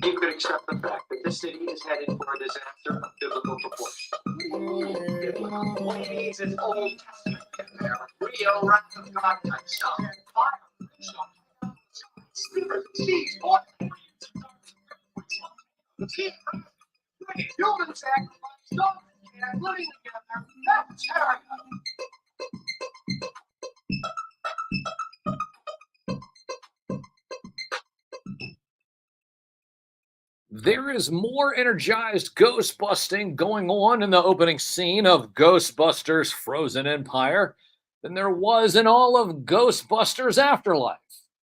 You could accept the fact that this city is headed for a disaster of biblical proportions. What he needs is Old Testament in there, real wrath of God type stuff. Fire, sleepers, seas, oil, human sacrifice, dogs and living together. That's terrible. There is more energized ghost busting going on in the opening scene of Ghostbusters Frozen Empire than there was in all of Ghostbusters Afterlife.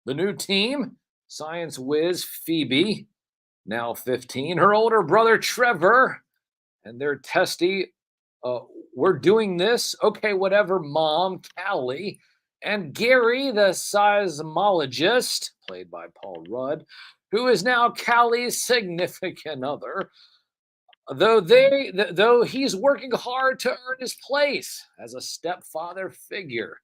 The new team, science whiz Phoebe, now 15, her older brother Trevor, and their testy, we're doing this, okay, whatever, mom, Callie, and Gary, the seismologist, played by Paul Rudd, who is now Callie's significant other, though he's working hard to earn his place as a stepfather figure,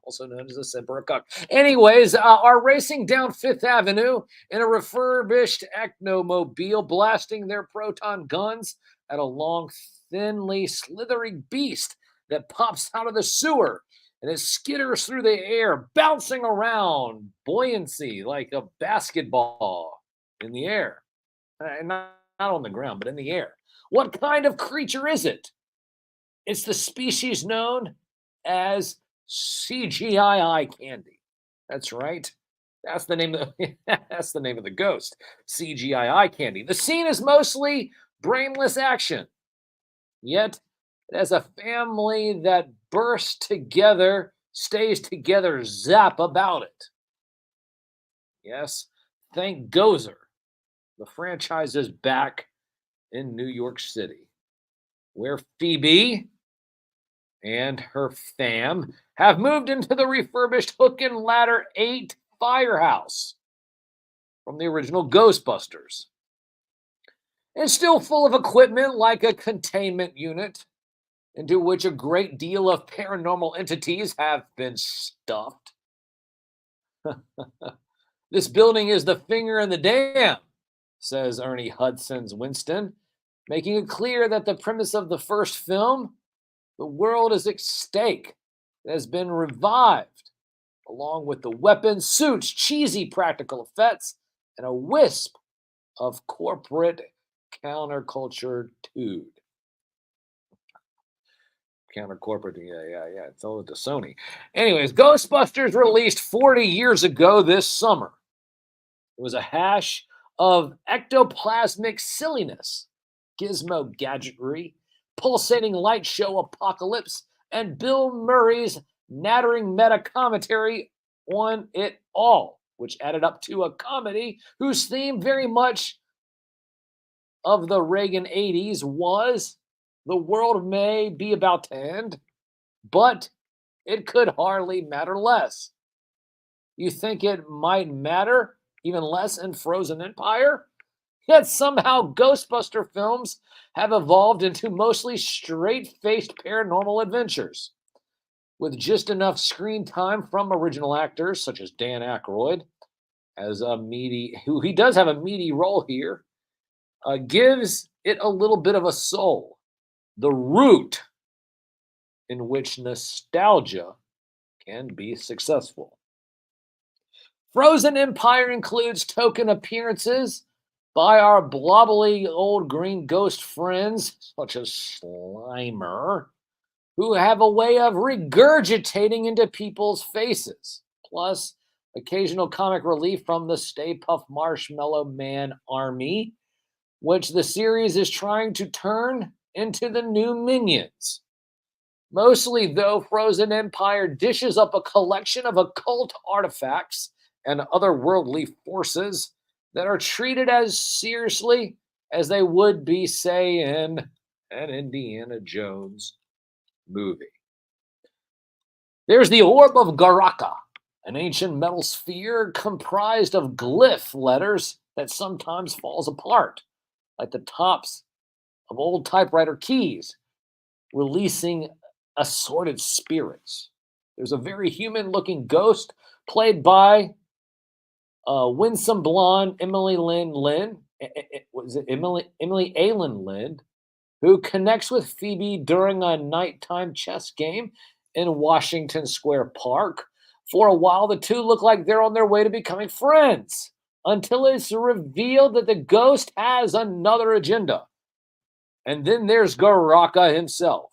also known as a simper cuck. Anyways, are racing down Fifth Avenue in a refurbished ectomobile, blasting their proton guns at a long, thinly slithering beast that pops out of the sewer and it skitters through the air, bouncing around, buoyancy like a basketball in the air. Not on the ground, but in the air. What kind of creature is it? It's the species known as CGI candy. That's right. That's the name of that's the name of the ghost. CGI candy. The scene is mostly brainless action. Yet it has a family that bursts together, stays together, zap about it. Yes, thank Gozer. The franchise is back in New York City, where Phoebe and her fam have moved into the refurbished Hook and Ladder 8 firehouse from the original Ghostbusters. It's still full of equipment like a containment unit, into which a great deal of paranormal entities have been stuffed. This building is the finger in the dam, says Ernie Hudson's Winston, making it clear that the premise of the first film, the world is at stake, has been revived, along with the weapons, suits, cheesy practical effects, and a wisp of corporate counterculture tude. Counter-corporate, yeah. It's all to Sony. Anyways, Ghostbusters released 40 years ago this summer. It was a hash of ectoplasmic silliness, gizmo gadgetry, pulsating light show apocalypse, and Bill Murray's nattering meta commentary on it all, which added up to a comedy whose theme very much of the Reagan 80s was the world may be about to end, but it could hardly matter less. You think it might matter even less in Frozen Empire? Yet somehow Ghostbuster films have evolved into mostly straight-faced paranormal adventures, with just enough screen time from original actors such as Dan Aykroyd, as who he does have a meaty role here, gives it a little bit of a soul, the root in which nostalgia can be successful. Frozen Empire includes token appearances by our blobbly old green ghost friends, such as Slimer, who have a way of regurgitating into people's faces, plus occasional comic relief from the Stay Puft Marshmallow Man army, which the series is trying to turn into the new Minions. Mostly, though, Frozen Empire dishes up a collection of occult artifacts and otherworldly forces that are treated as seriously as they would be, say, in an Indiana Jones movie. There's the Orb of Garaka, an ancient metal sphere comprised of glyph letters that sometimes falls apart, like the tops of old typewriter keys, releasing assorted spirits. There's a very human-looking ghost played by winsome blonde Emily Lynn, Was it Emily Aylan Lind, who connects with Phoebe during a nighttime chess game in Washington Square Park. For a while, the two look like they're on their way to becoming friends until it's revealed that the ghost has another agenda. And then there's Garaka himself,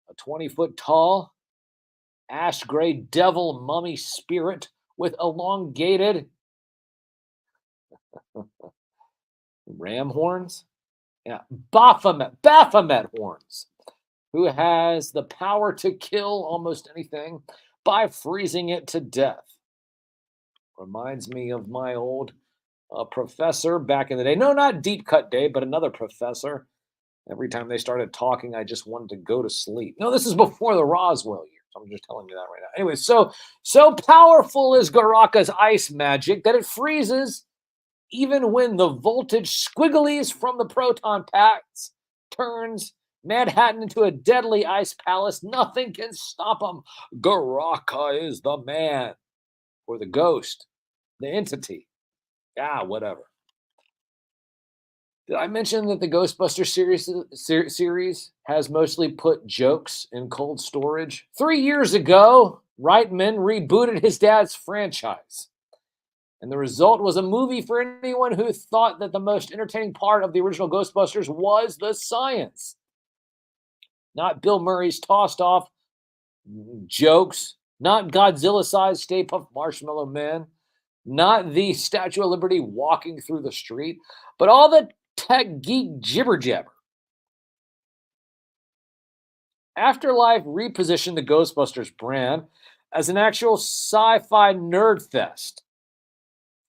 a 20-foot tall, ash gray devil mummy spirit with elongated ram horns. Yeah, Baphomet horns, who has the power to kill almost anything by freezing it to death. Reminds me of my old professor back in the day. No, not Deep Cut Day, but another professor. Every time they started talking, I just wanted to go to sleep. No, this is before the Roswell years. I'm just telling you that right now. Anyway, so powerful is Garaka's ice magic that it freezes even when the voltage squigglies from the proton packs turns Manhattan into a deadly ice palace. Nothing can stop him. Garaka is the man, or the ghost, the entity. Yeah, whatever. Did I mention that the Ghostbusters series has mostly put jokes in cold storage? 3 years ago, Reitman rebooted his dad's franchise. And the result was a movie for anyone who thought that the most entertaining part of the original Ghostbusters was the science. Not Bill Murray's tossed off jokes, not Godzilla-sized Stay Puft Marshmallow Man, not the Statue of Liberty walking through the street, but all the tech geek jibber jabber. Afterlife repositioned the Ghostbusters brand as an actual sci-fi nerd fest.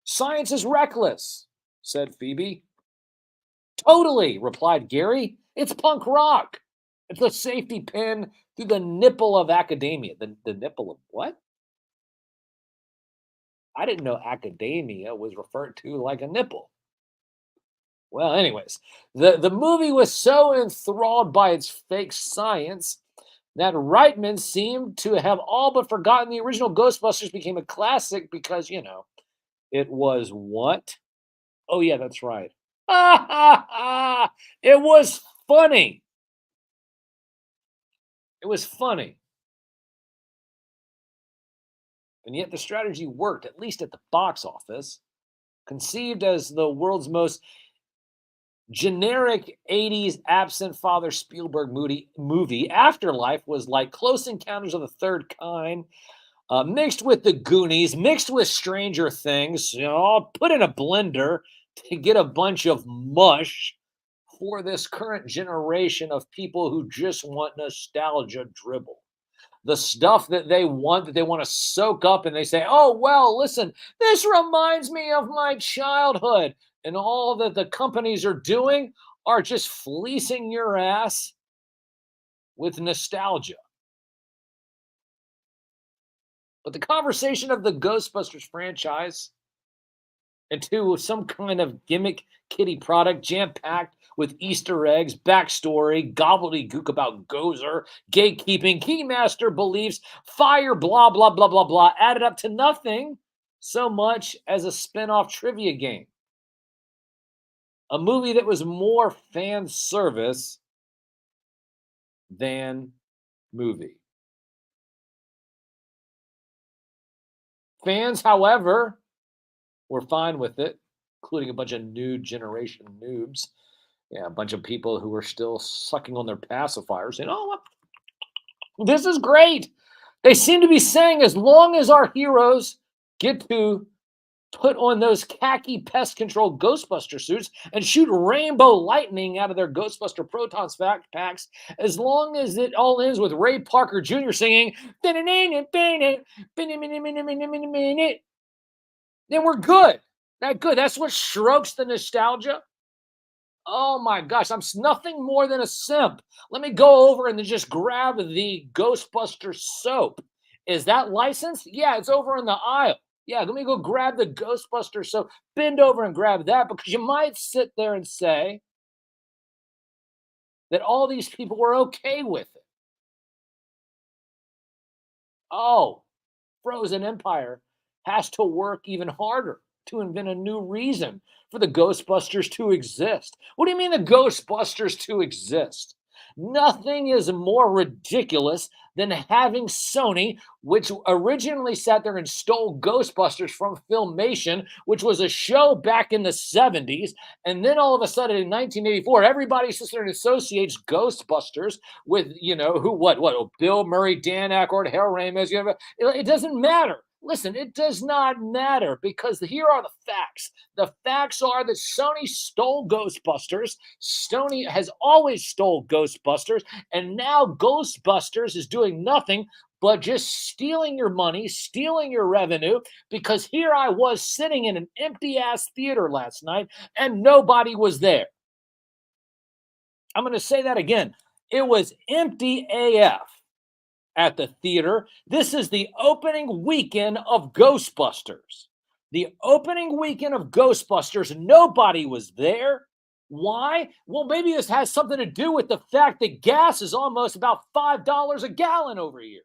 Science is reckless, said Phoebe. Totally, replied Gary. It's punk rock. It's a safety pin through the nipple of academia. The nipple of what? I didn't know academia was referred to like a nipple. Well, anyways, the movie was so enthralled by its fake science that Reitman seemed to have all but forgotten the original Ghostbusters became a classic because, it was what? Oh, yeah, that's right. It was funny. It was funny. And yet the strategy worked, at least at the box office. Conceived as the world's most generic 80s absent father Spielberg movie, Afterlife was like Close Encounters of the Third Kind, mixed with the Goonies, mixed with Stranger Things, all put in a blender to get a bunch of mush for this current generation of people who just want nostalgia dribble. The stuff that they want to soak up, and they say, oh, well, listen, this reminds me of my childhood. And all that the companies are doing are just fleecing your ass with nostalgia. But the conversation of the Ghostbusters franchise into some kind of gimmick kitty product jam-packed with Easter eggs, backstory, gobbledygook about Gozer, gatekeeping, keymaster beliefs, fire, blah, blah, blah, blah, blah, added up to nothing so much as a spin-off trivia game. A movie that was more fan service than movie. Fans, however, were fine with it, including a bunch of new generation noobs. Yeah, a bunch of people who were still sucking on their pacifiers saying, oh, this is great. They seem to be saying as long as our heroes get to put on those khaki pest control Ghostbuster suits and shoot rainbow lightning out of their Ghostbuster Protons packs, as long as it all ends with Ray Parker Jr. singing, then we're good. That's what strokes the nostalgia. Oh my gosh, I'm nothing more than a simp. Let me go over and then just grab the Ghostbuster soap. Is that licensed? Yeah, it's over in the aisle. Yeah, let me go grab the Ghostbuster soap. Bend over and grab that because you might sit there and say that all these people were okay with it. Oh, Frozen Empire has to work even harder to invent a new reason for the Ghostbusters to exist. What do you mean the Ghostbusters to exist? Nothing is more ridiculous than having Sony, which originally sat there and stole Ghostbusters from Filmation, which was a show back in the 70s. And then all of a sudden in 1984, everybody sits there and associates Ghostbusters with, what, Bill Murray, Dan Aykroyd, Harold Ramis. It doesn't matter. Listen, it does not matter because here are the facts. The facts are that Sony stole Ghostbusters. Sony has always stole Ghostbusters. And now Ghostbusters is doing nothing but just stealing your money, stealing your revenue, because here I was sitting in an empty-ass theater last night and nobody was there. I'm going to say that again. It was empty AF at the theater. This is the opening weekend of Ghostbusters. The opening weekend of Ghostbusters, nobody was there. Why? Well, maybe this has something to do with the fact that gas is almost about $5 a gallon over here.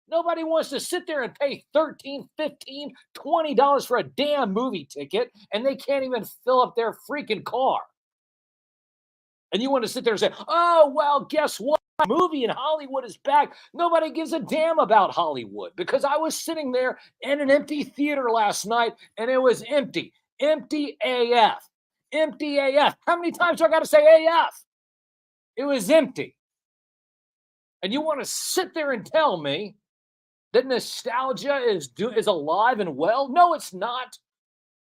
Nobody wants to sit there and pay $13, $15, $20 for a damn movie ticket, and they can't even fill up their freaking car. And you want to sit there and say, oh, well, guess what? Movie in Hollywood is back. Nobody gives a damn about Hollywood because I was sitting there in an empty theater last night and it was empty. Empty AF. Empty AF. How many times do I got to say AF? It was empty. And you want to sit there and tell me that nostalgia is alive and well? No, it's not.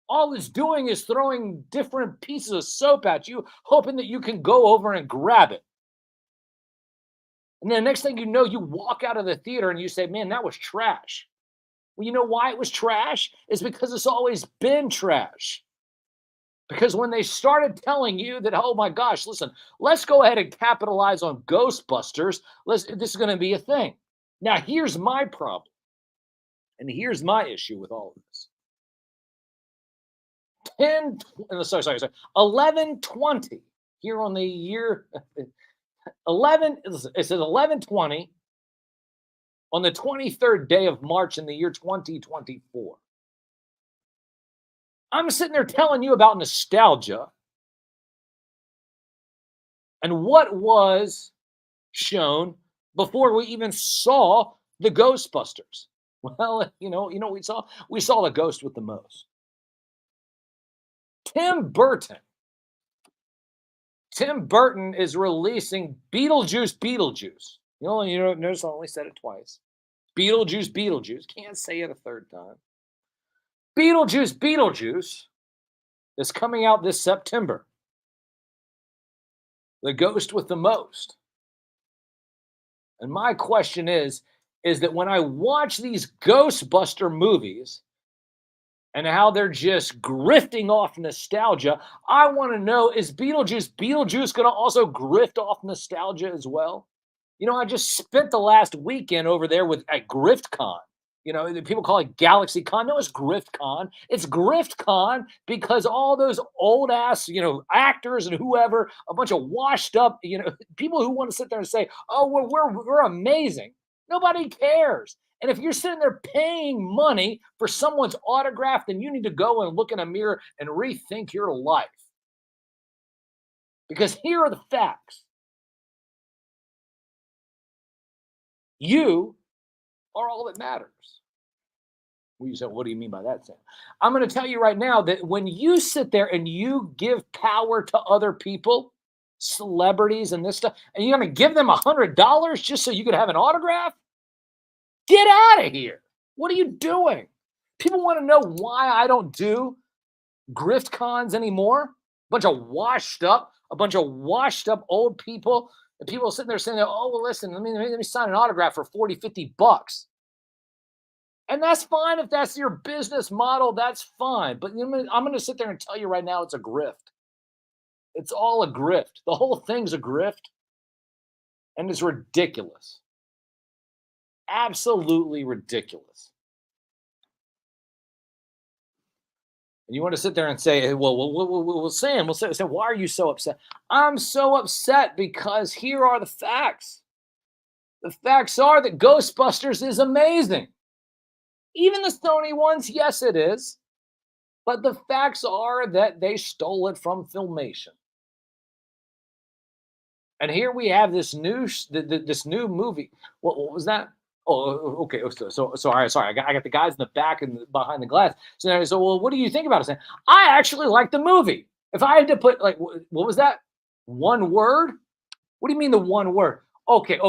All it's doing is throwing different pieces of soap at you, hoping that you can go over and grab it. And then the next thing you know, you walk out of the theater and you say, man, that was trash. Well, you know why it was trash? It's because it's always been trash. Because when they started telling you that, oh my gosh, listen, let's go ahead and capitalize on Ghostbusters. This is going to be a thing. Now, here's my problem. And here's my issue with all of this. 11/20 here on the year 11. It says 11/20 on the 23rd day of March in the year 2024. I'm sitting there telling you about nostalgia and what was shown before we even saw the Ghostbusters. Well, you know what we saw? We saw the ghost with the most. Tim Burton is releasing Beetlejuice. You notice I only said it twice. Beetlejuice. Can't say it a third time. Beetlejuice is coming out this September. The ghost with the most. And my question is that when I watch these Ghostbuster movies and how they're just grifting off nostalgia, I want to know, is Beetlejuice going to also grift off nostalgia as well? I just spent the last weekend over there at GriftCon. People call it Galaxy Con. No, it's GriftCon. It's GriftCon because all those old ass, actors and whoever, a bunch of washed up, people who want to sit there and say, oh, we're amazing. Nobody cares. And if you're sitting there paying money for someone's autograph, then you need to go and look in a mirror and rethink your life. Because here are the facts. You are all that matters. Well, you said, what do you mean by that, Sam? I'm going to tell you right now that when you sit there and you give power to other people, celebrities and this stuff, and you're going to give them $100 just so you could have an autograph? Get out of here. What are you doing? People want to know why I don't do grift cons anymore. A bunch of washed up old people. And people sitting there saying, oh, well, listen, let me sign an autograph for $40, $50. And that's fine if that's your business model. That's fine. But I'm going to sit there and tell you right now it's a grift. It's all a grift. The whole thing's a grift. And it's ridiculous. Absolutely ridiculous. And you want to sit there and say, well, Sam, why are you so upset? I'm so upset because here are the facts. The facts are that Ghostbusters is amazing. Even the Sony ones, yes, it is. But the facts are that they stole it from Filmation. And here we have this this new movie. What was that? Okay. All right, sorry. I got the guys in the back and behind the glass. So, well, what do you think about it? Saying, I actually like the movie. If I had to put like, what was that? One word? What do you mean the one word? Okay.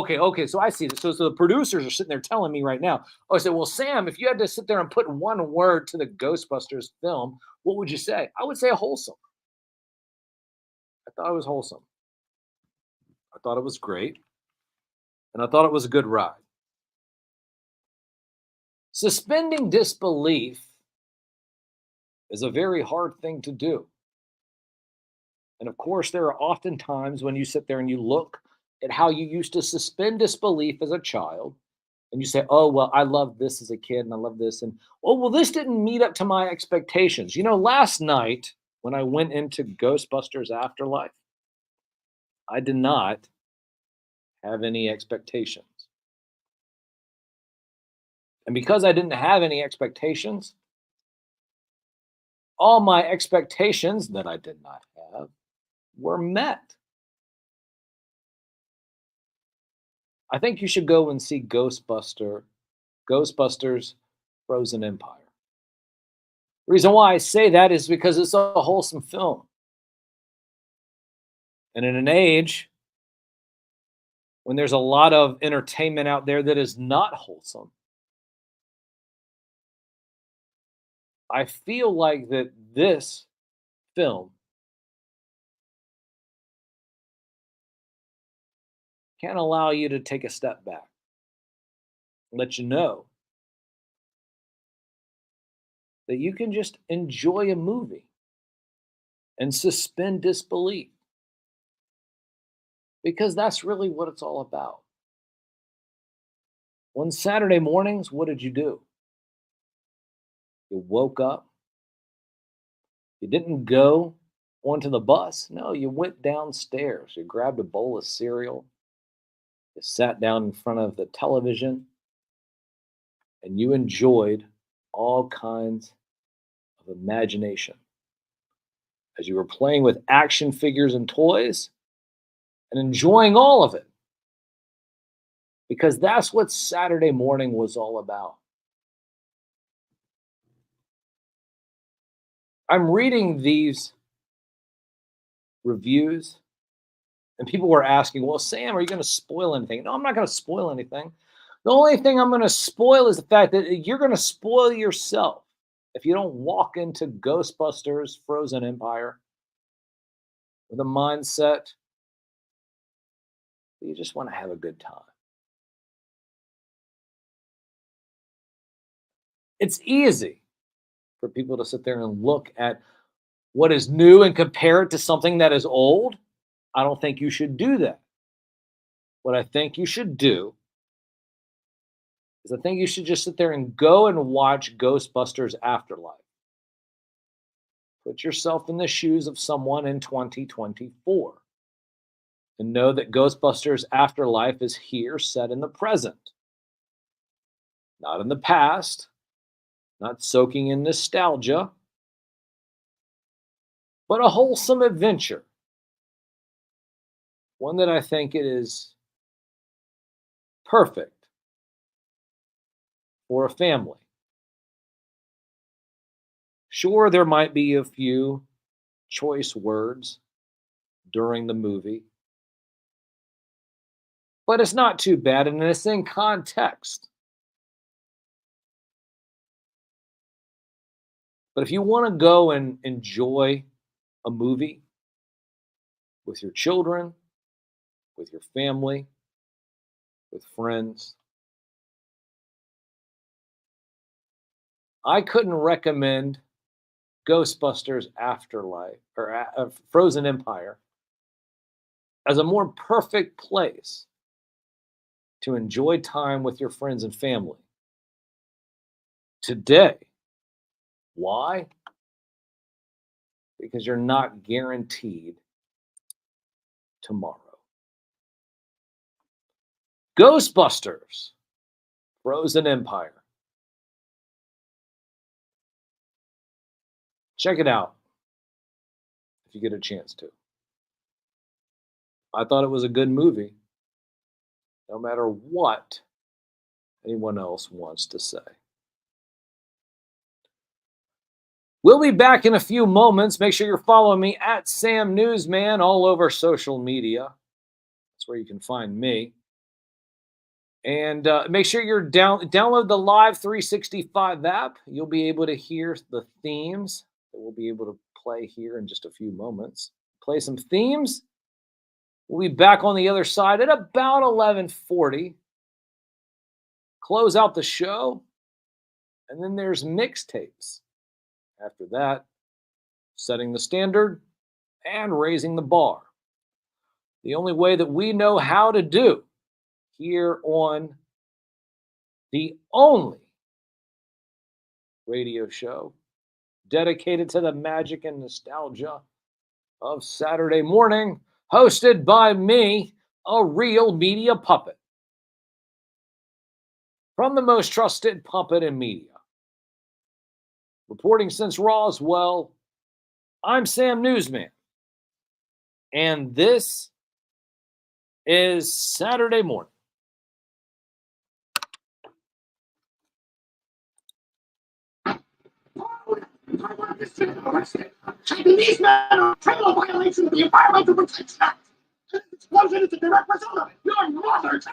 So I see this. So the producers are sitting there telling me right now. Oh, I said, well, Sam, if you had to sit there and put one word to the Ghostbusters film, what would you say? I would say wholesome. I thought it was wholesome. I thought it was great. And I thought it was a good ride. Suspending disbelief is a very hard thing to do. And of course, there are often times when you sit there and you look at how you used to suspend disbelief as a child, and you say, oh, well, I loved this as a kid and I love this. And, oh, well, this didn't meet up to my expectations. Last night when I went into Ghostbusters Afterlife, I did not have any expectations. And because I didn't have any expectations, all my expectations that I did not have were met. I think you should go and see Ghostbusters Frozen Empire. The reason why I say that is because it's a wholesome film. And in an age when there's a lot of entertainment out there that is not wholesome, I feel like that this film can allow you to take a step back, let you know that you can just enjoy a movie and suspend disbelief, because that's really what it's all about. On Saturday mornings, what did you do? You woke up. You didn't go onto the bus. No, you went downstairs. You grabbed a bowl of cereal. You sat down in front of the television and you enjoyed all kinds of imagination as you were playing with action figures and toys and enjoying all of it. Because that's what Saturday morning was all about. I'm reading these reviews, and people were asking, well, Sam, are you going to spoil anything? No, I'm not going to spoil anything. The only thing I'm going to spoil is the fact that you're going to spoil yourself if you don't walk into Ghostbusters Frozen Empire with a mindset that you just want to have a good time. It's easy for people to sit there and look at what is new and compare it to something that is old. I don't think you should do that. What I think you should do is I think you should just sit there and go and watch Ghostbusters Afterlife. Put yourself in the shoes of someone in 2024 and know that Ghostbusters Afterlife is here set in the present, not in the past, not soaking in nostalgia, but a wholesome adventure. One that I think it is perfect for a family. Sure, there might be a few choice words during the movie, but it's not too bad, and it's in context. But if you want to go and enjoy a movie with your children, with your family, with friends, I couldn't recommend Ghostbusters Afterlife or Frozen Empire as a more perfect place to enjoy time with your friends and family today. Why? Because you're not guaranteed tomorrow. Ghostbusters Frozen Empire. Check it out if you get a chance to. I thought it was a good movie, no matter what anyone else wants to say. We'll be back in a few moments. Make sure you're following me at Sam Newsman all over social media. That's where you can find me. And make sure you're download the Live 365 app. You'll be able to hear the themes that we'll be able to play here in just a few moments. Play some themes. We'll be back on the other side at about 11:40. Close out the show. And then there's mixtapes. After that, setting the standard and raising the bar. The only way that we know how to do here on the only radio show dedicated to the magic and nostalgia of Saturday morning, hosted by me, a real media puppet. From the most trusted puppet in media. Reporting since Roswell, I'm Sam Newsman. And this is Saturday morning. These men are criminal violations of the Environmental Protection Act. This explosion is a direct result of your mother's.